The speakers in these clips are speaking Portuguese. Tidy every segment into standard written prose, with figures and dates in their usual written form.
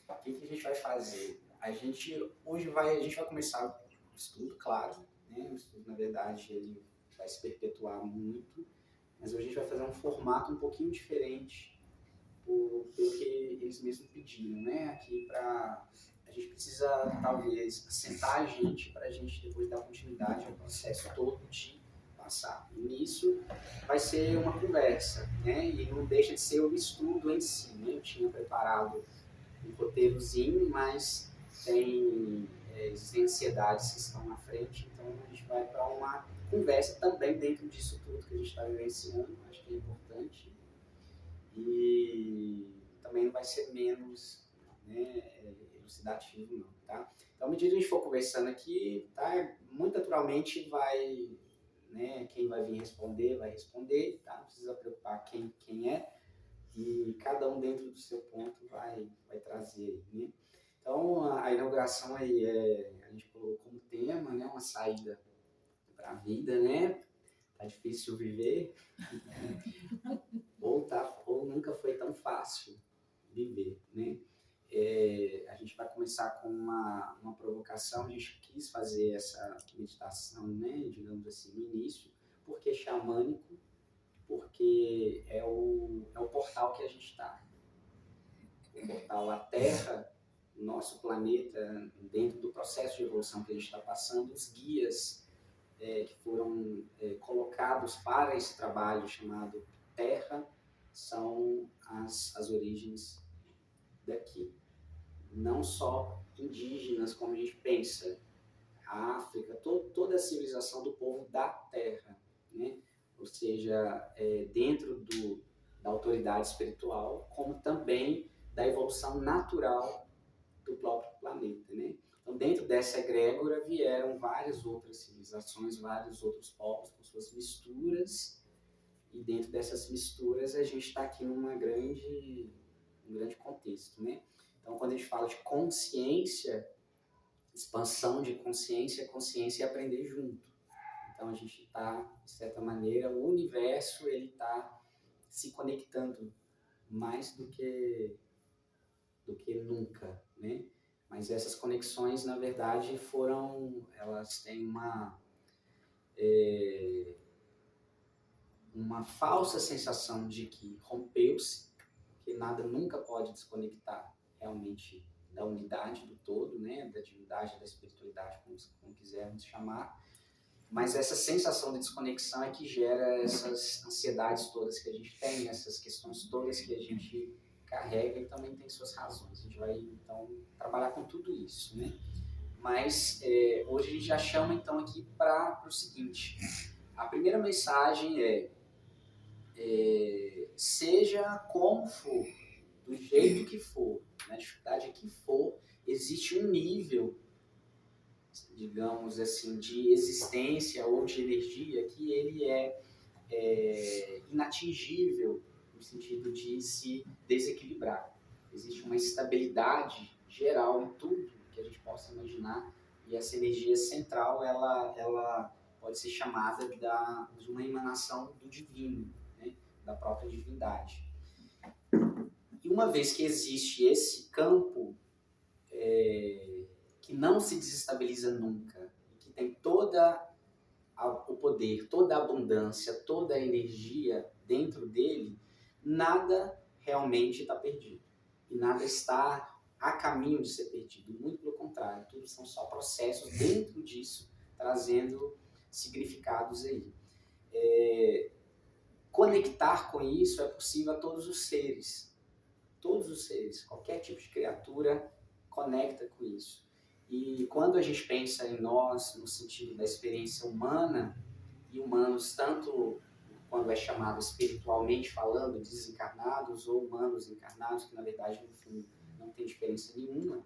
O que a gente vai fazer? A gente vai começar o estudo, claro, né? O estudo, na verdade, ele vai se perpetuar muito, mas hoje a gente vai fazer um formato um pouquinho diferente pelo que eles mesmos pediram, né? Aqui para a gente precisa talvez assentar a gente para a gente depois dar continuidade ao processo todo de passar. E nisso vai ser uma conversa, né? E não deixa de ser o estudo em si, né? Eu tinha preparado um roteirozinho, mas existem ansiedades que estão na frente, então a gente vai para uma conversa também dentro disso tudo que a gente está vivenciando, acho que é importante. E também não vai ser menos, né, elucidativo não, tá? Então, à medida que a gente for conversando aqui, tá, muito naturalmente né, quem vai vir vai responder, tá? Não precisa preocupar quem é, e cada um dentro do seu ponto vai trazer, né? Então, a inauguração aí, a gente colocou como tema, né, uma saída para a vida, né? Tá difícil viver, ou nunca foi tão fácil viver, né? A gente vai começar com uma provocação. A gente quis fazer essa meditação, né, digamos assim, no início, porque xamânico, porque é o portal que a gente está. O portal à Terra, o nosso planeta, dentro do processo de evolução que a gente está passando, os guias que foram colocados para esse trabalho chamado Terra são as origens daqui. Não só indígenas, como a gente pensa, a África, toda a civilização do povo da Terra, né? Ou seja, dentro da autoridade espiritual, como também da evolução natural do próprio planeta, né? Então, dentro dessa egrégora vieram várias outras civilizações, vários outros povos com suas misturas, e dentro dessas misturas a gente está aqui um grande contexto, né? Então, quando a gente fala de consciência, expansão de consciência, consciência é aprender junto. Então, a gente está, de certa maneira, o universo ele está se conectando mais do que nunca, né? Mas essas conexões, na verdade, elas têm uma falsa sensação de que rompeu-se, que nada nunca pode desconectar realmente da unidade do todo, né? Da divindade, da espiritualidade, como quisermos chamar. Mas essa sensação de desconexão é que gera essas ansiedades todas que a gente tem, essas questões todas que a gente carrega e também tem suas razões. A gente vai, então, trabalhar com tudo isso, né? Mas hoje a gente já chama, então, aqui para o seguinte. A primeira mensagem seja como for, do jeito que for, na dificuldade que for, existe um nível, digamos assim, de existência ou de energia que ele é inatingível no sentido de se desequilibrar. Existe uma estabilidade geral em tudo que a gente possa imaginar, e essa energia central ela pode ser chamada de uma emanação do divino, né? Da própria divindade. E uma vez que existe esse campo que não se desestabiliza nunca, que tem o poder, toda a abundância, toda a energia dentro dele, nada realmente está perdido. E nada está a caminho de ser perdido. Muito pelo contrário, tudo são só processos dentro disso, trazendo significados aí. Conectar com isso é possível a todos os seres. Todos os seres, qualquer tipo de criatura conecta com isso. E quando a gente pensa em nós, no sentido da experiência humana, e humanos tanto quando é chamado espiritualmente falando, desencarnados, ou humanos encarnados, que na verdade no fundo não tem diferença nenhuma,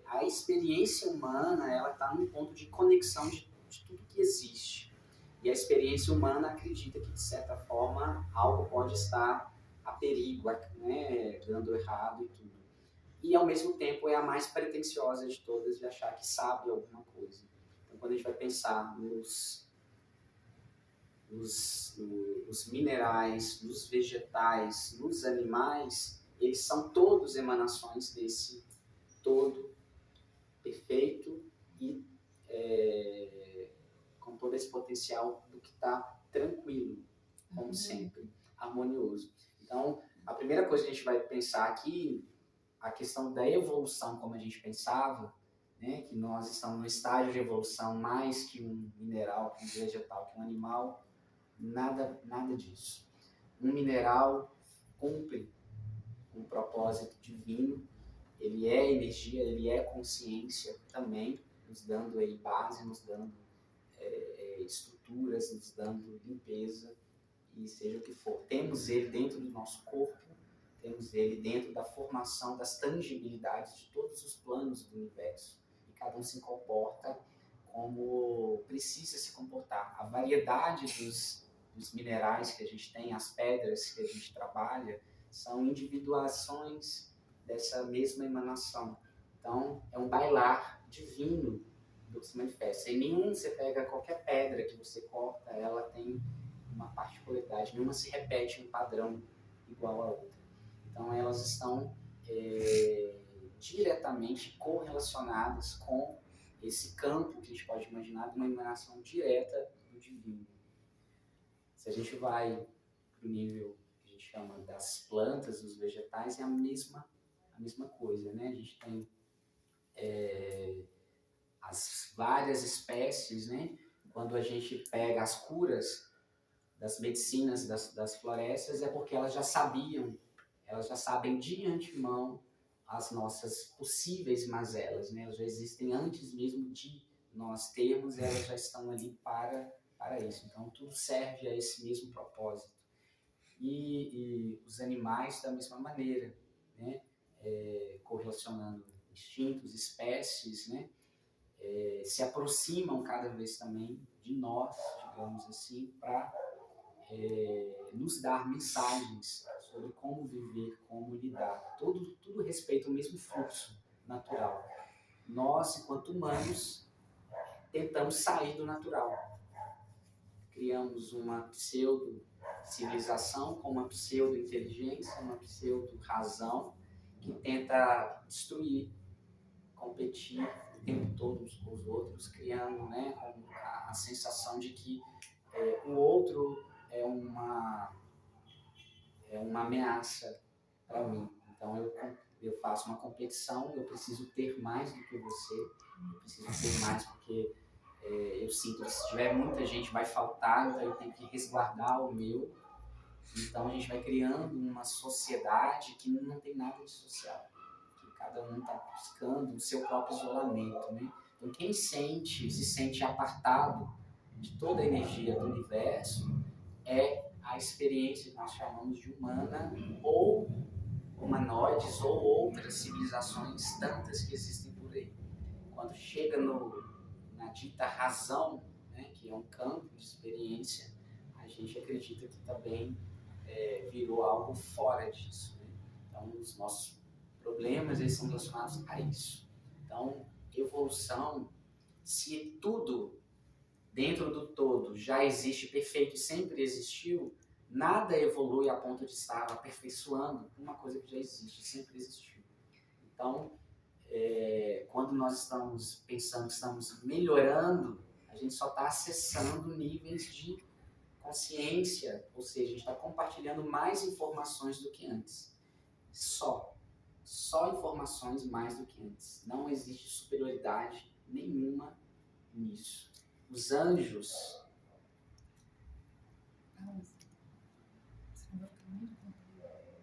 a experiência humana ela está num ponto de conexão de tudo que existe. E a experiência humana acredita que, de certa forma, algo pode estar a perigo, né, dando errado e tudo. E, ao mesmo tempo, é a mais pretensiosa de todas de achar que sabe alguma coisa. Então, quando a gente vai pensar nos minerais, nos vegetais, nos animais, eles são todos emanações desse todo perfeito e com todo esse potencial do que está tranquilo, como sempre, harmonioso. Então, a primeira coisa que a gente vai pensar aqui, a questão da evolução, como a gente pensava, né, que nós estamos no estágio de evolução mais que um mineral, que um vegetal, que um animal, nada disso. Um mineral cumpre um propósito divino, ele é energia, ele é consciência também, nos dando aí base, nos dando estruturas, nos dando limpeza, e seja o que for. Temos ele dentro do nosso corpo, temos ele dentro da formação das tangibilidades de todos os planos do universo. E cada um se comporta como precisa se comportar. A variedade dos minerais que a gente tem, as pedras que a gente trabalha, são individuações dessa mesma emanação. Então, é um bailar divino do que se manifesta. Em nenhum você pega qualquer pedra que você corta, ela tem uma particularidade, nenhuma se repete um padrão igual a outra. Então, elas estão diretamente correlacionadas com esse campo que a gente pode imaginar de uma emanação direta do divino. Se a gente vai para o nível que a gente chama das plantas, dos vegetais, é a mesma coisa, né? A gente tem as várias espécies, né? Quando a gente pega as curas das medicinas das florestas, é porque elas já sabem de antemão as nossas possíveis mazelas, né? Elas já existem antes mesmo de nós termos, elas já estão ali para isso. Então, tudo serve a esse mesmo propósito. E os animais da mesma maneira, né? Correlacionando instintos, espécies, né? Se aproximam cada vez também de nós, digamos assim, para nos dar mensagens sobre como viver, como lidar. Tudo respeita o mesmo fluxo natural. Nós, enquanto humanos, tentamos sair do natural. Criamos uma pseudo-civilização com uma pseudo-inteligência, uma pseudo-razão que tenta destruir, competir o tempo todo uns com os outros, criando, né, a sensação de que o outro é uma ameaça para mim. Então eu faço uma competição, eu preciso ter mais do que você, eu preciso ter mais porque eu sinto que se tiver muita gente vai faltar, então eu tenho que resguardar o meu. Então a gente vai criando uma sociedade que não tem nada de social, que cada um está buscando o seu próprio isolamento, né? Então quem se sente apartado de toda a energia do universo é a experiência que nós chamamos de humana ou humanoides ou outras civilizações tantas que existem por aí. Quando chega na dita razão, né, que é um campo de experiência, a gente acredita que também virou algo fora disso, né? Então, os nossos problemas eles são relacionados a isso. Então, evolução, se tudo dentro do todo já existe perfeito e sempre existiu, nada evolui a ponto de estar aperfeiçoando uma coisa que já existe, sempre existiu. Então, quando nós estamos pensando que estamos melhorando, a gente só está acessando níveis de consciência, ou seja, a gente está compartilhando mais informações do que antes. Só informações mais do que antes. Não existe superioridade nenhuma nisso. Os anjos,